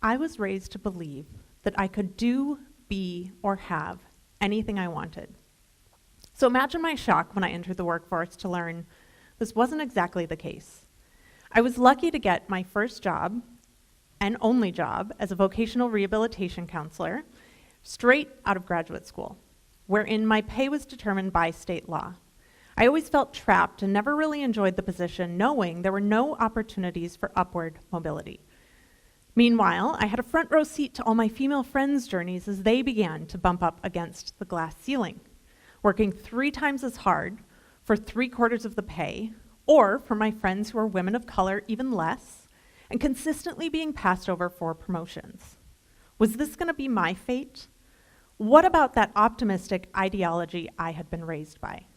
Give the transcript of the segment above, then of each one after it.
I was raised to believe that I could do, be, or have anything I wanted. So imagine my shock when I entered the workforce to learn this wasn't exactly the case. I was lucky to get my first job, and only job, as a vocational rehabilitation counselor, straight out of graduate school, wherein my pay was determined by state law. I always felt trapped and never really enjoyed the position, knowing there were no opportunities for upward mobility. Meanwhile, I had a front row seat to all my female friends' journeys as they began to bump up against the glass ceiling, working 3 times as hard for 3/4 of the pay, or for my friends who are women of color, even less, and consistently being passed over for promotions. Was this going to be my fate? What about that optimistic ideology I had been raised by?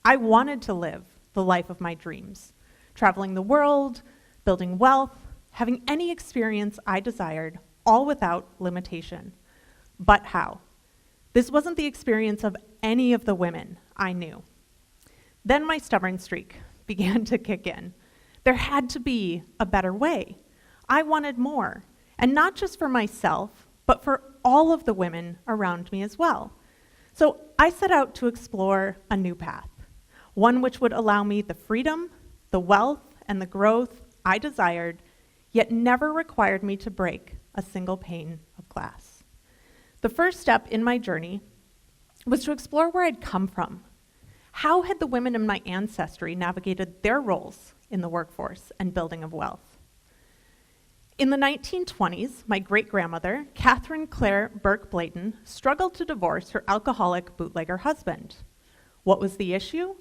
I wanted to live the life of my dreams, traveling the world, building wealth, having any experience I desired, all without limitation. But how? This wasn't the experience of any of the women I knew. Then my stubborn streak began to kick in. There had to be a better way. I wanted more, and not just for myself, but for all of the women around me as well. So I set out to explore a new path, one which would allow me the freedom, the wealth, and the growth I desired, yet never required me to break a single pane of glass. The first step in my journey was to explore where I'd come from. How had the women in my ancestry navigated their roles in the workforce and building of wealth? In the 1920s, my great-grandmother, Catherine Clare Burke Blayton, struggled to divorce her alcoholic bootlegger husband. What was the issue?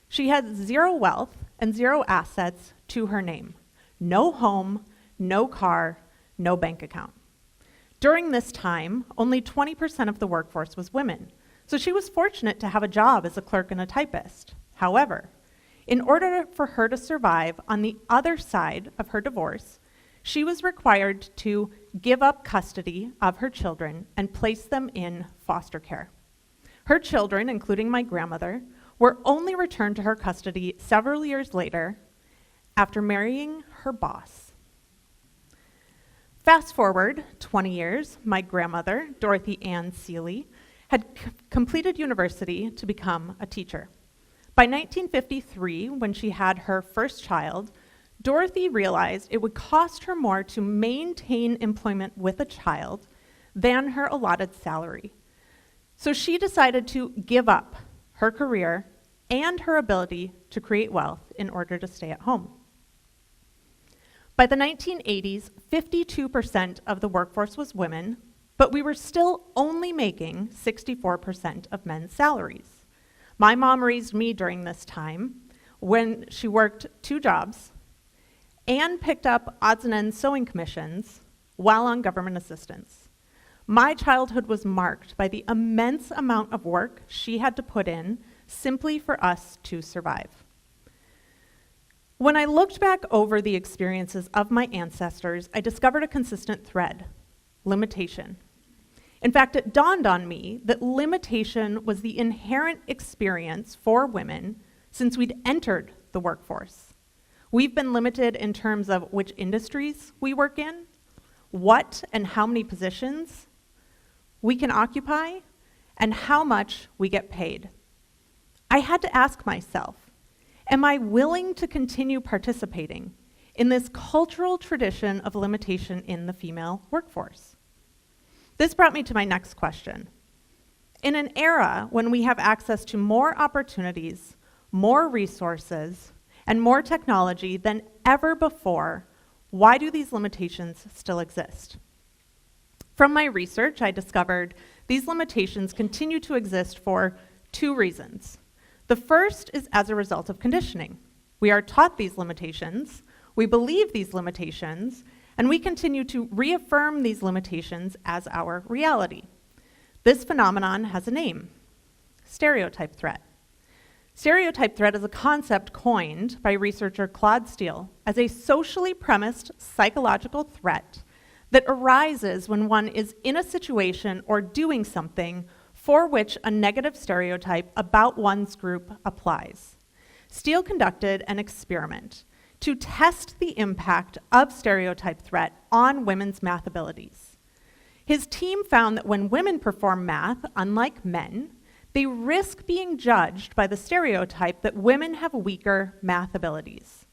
She had 0 wealth and 0 assets to her name. No home, no car, no bank account. During this time, only 20% of the workforce was women, so she was fortunate to have a job as a clerk and a typist. However, in order for her to survive on the other side of her divorce, she was required to give up custody of her children and place them in foster care. Her children, including my grandmother, were only returned to her custody several years later after marrying her boss. Fast forward 20 years, my grandmother, Dorothy Ann Seeley, had completed university to become a teacher. By 1953, when she had her first child, Dorothy realized it would cost her more to maintain employment with a child than her allotted salary. So she decided to give up her career and her ability to create wealth in order to stay at home. By the 1980s, 52% of the workforce was women, but we were still only making 64% of men's salaries. My mom raised me during this time when she worked 2 jobs and picked up odds and ends sewing commissions while on government assistance. My childhood was marked by the immense amount of work she had to put in simply for us to survive. When I looked back over the experiences of my ancestors, I discovered a consistent thread: limitation. In fact, it dawned on me that limitation was the inherent experience for women since we'd entered the workforce. We've been limited in terms of which industries we work in, what and how many positions we can occupy, and how much we get paid. I had to ask myself, am I willing to continue participating in this cultural tradition of limitation in the female workforce? This brought me to my next question. In an era when we have access to more opportunities, more resources, and more technology than ever before, why do these limitations still exist? From my research, I discovered these limitations continue to exist for 2 reasons. The first is as a result of conditioning. We are taught these limitations, we believe these limitations, and we continue to reaffirm these limitations as our reality. This phenomenon has a name: stereotype threat. Stereotype threat is a concept coined by researcher Claude Steele as a socially premised psychological threat that arises when one is in a situation or doing something for which a negative stereotype about one's group applies. Steele conducted an experiment to test the impact of stereotype threat on women's math abilities. His team found that when women perform math, unlike men, they risk being judged by the stereotype that women have weaker math abilities.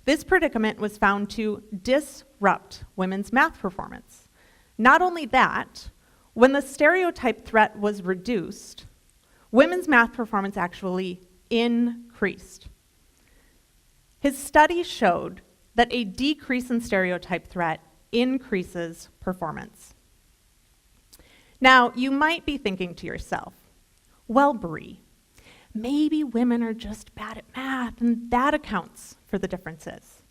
This predicament was found to disrupt women's math performance. Not only that, when the stereotype threat was reduced, women's math performance actually increased. His study showed that a decrease in stereotype threat increases performance. Now, you might be thinking to yourself, well, Bree, maybe women are just bad at math and that accounts for the differences.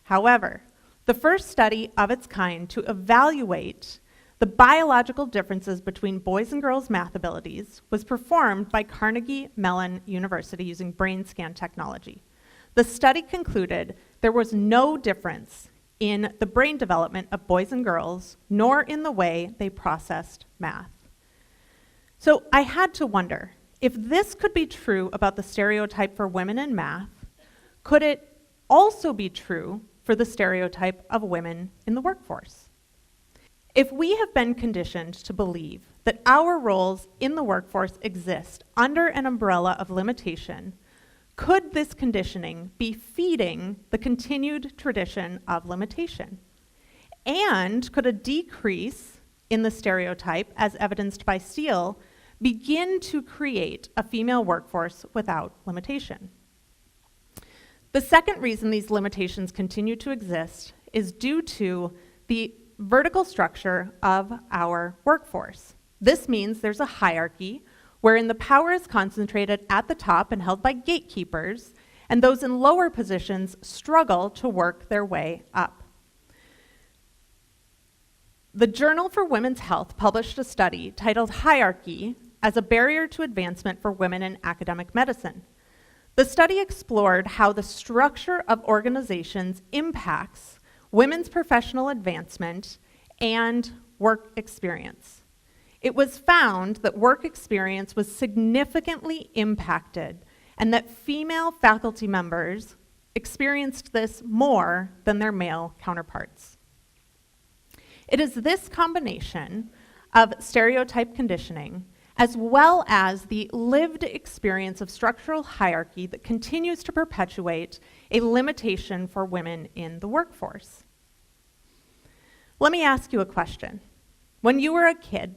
However, the first study of its kind to evaluate the biological differences between boys' and girls' math abilities was performed by Carnegie Mellon University using brain scan technology. The study concluded there was no difference in the brain development of boys and girls, nor in the way they processed math. So I had to wonder, if this could be true about the stereotype for women in math, could it also be true for the stereotype of women in the workforce? If we have been conditioned to believe that our roles in the workforce exist under an umbrella of limitation, could this conditioning be feeding the continued tradition of limitation? And could a decrease in the stereotype, as evidenced by Steele, begin to create a female workforce without limitation? The second reason these limitations continue to exist is due to the vertical structure of our workforce. This means there's a hierarchy wherein the power is concentrated at the top and held by gatekeepers, and those in lower positions struggle to work their way up. The Journal for Women's Health published a study titled Hierarchy as a Barrier to Advancement for Women in Academic Medicine. The study explored how the structure of organizations impacts women's professional advancement and work experience. It was found that work experience was significantly impacted and that female faculty members experienced this more than their male counterparts. It is this combination of stereotype conditioning as well as the lived experience of structural hierarchy that continues to perpetuate a limitation for women in the workforce. Let me ask you a question. When you were a kid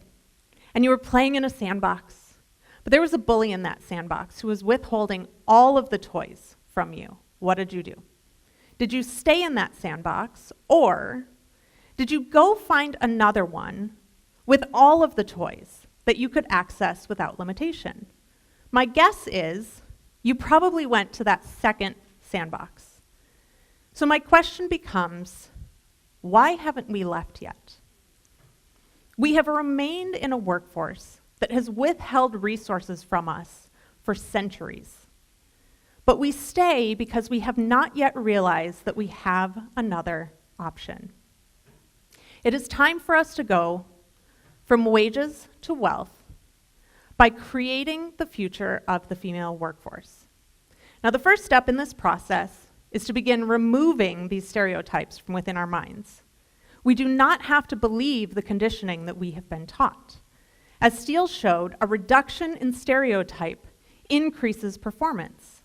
and you were playing in a sandbox, but there was a bully in that sandbox who was withholding all of the toys from you, what did you do? Did you stay in that sandbox, or did you go find another one with all of the toys that you could access without limitation? My guess is you probably went to that second sandbox. So my question becomes, why haven't we left yet? We have remained in a workforce that has withheld resources from us for centuries. But we stay because we have not yet realized that we have another option. It is time for us to go from wages to wealth by creating the future of the female workforce. Now, the first step in this process is to begin removing these stereotypes from within our minds. We do not have to believe the conditioning that we have been taught. As Steele showed, a reduction in stereotype increases performance.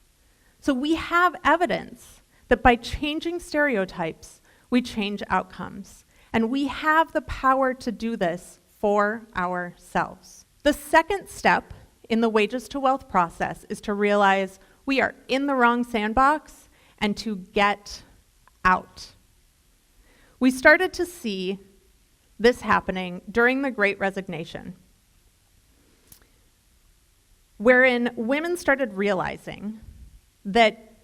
So we have evidence that by changing stereotypes, we change outcomes. And we have the power to do this for ourselves. The second step in the wages to wealth process is to realize we are in the wrong sandbox and to get out. We started to see this happening during the Great Resignation, wherein women started realizing that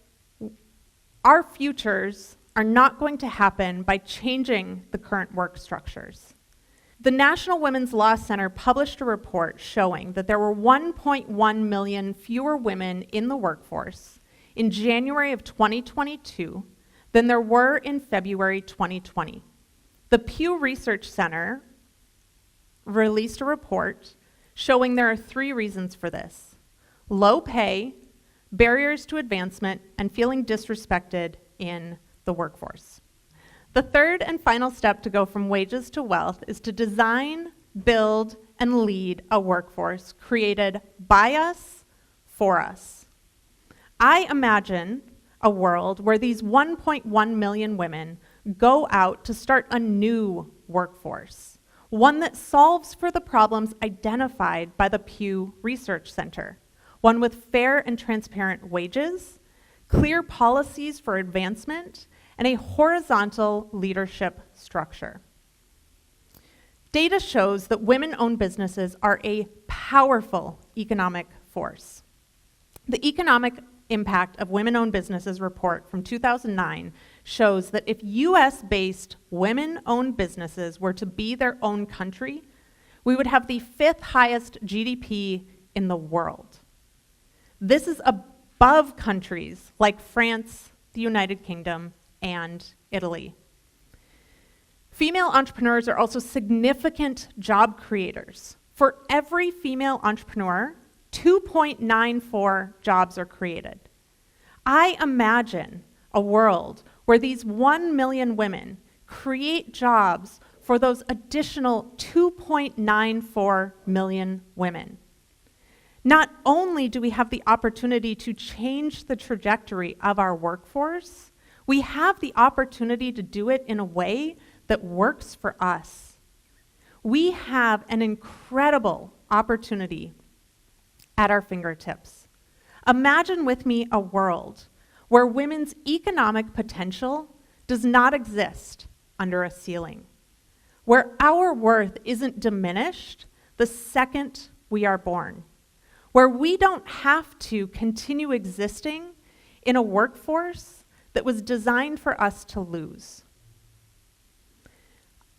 our futures are not going to happen by changing the current work structures. The National Women's Law Center published a report showing that there were 1.1 million fewer women in the workforce in January of 2022 than there were in February 2020. The Pew Research Center released a report showing there are 3 reasons for this: low pay, barriers to advancement, and feeling disrespected in the workforce. The third and final step to go from wages to wealth is to design, build, and lead a workforce created by us, for us. I imagine a world where these 1.1 million women go out to start a new workforce, one that solves for the problems identified by the Pew Research Center, one with fair and transparent wages, clear policies for advancement, and a horizontal leadership structure. Data shows that women-owned businesses are a powerful economic force. The economic impact of women-owned businesses report from 2009 shows that if US-based women-owned businesses were to be their own country, we would have the 5th highest GDP in the world. This is above countries like France, the United Kingdom, and Italy. Female entrepreneurs are also significant job creators. For every female entrepreneur, 2.94 jobs are created. I imagine a world where these 1 million women create jobs for those additional 2.94 million women. Not only do we have the opportunity to change the trajectory of our workforce, we have the opportunity to do it in a way that works for us. We have an incredible opportunity at our fingertips. Imagine with me a world where women's economic potential does not exist under a ceiling, where our worth isn't diminished the second we are born, where we don't have to continue existing in a workforce that was designed for us to lose.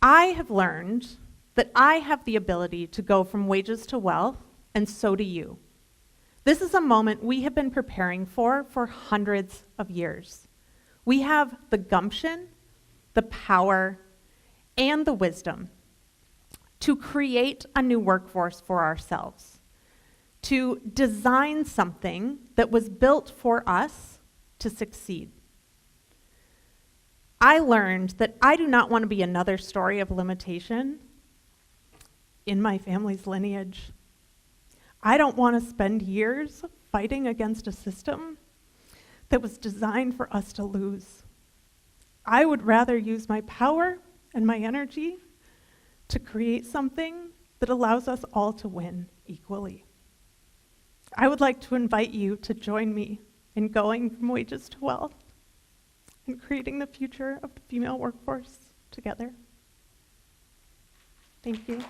I have learned that I have the ability to go from wages to wealth, and so do you. This is a moment we have been preparing for hundreds of years. We have the gumption, the power, and the wisdom to create a new workforce for ourselves, to design something that was built for us to succeed. I learned that I do not want to be another story of limitation in my family's lineage. I don't want to spend years fighting against a system that was designed for us to lose. I would rather use my power and my energy to create something that allows us all to win equally. I would like to invite you to join me in going from wages to wealth and creating the future of the female workforce together. Thank you.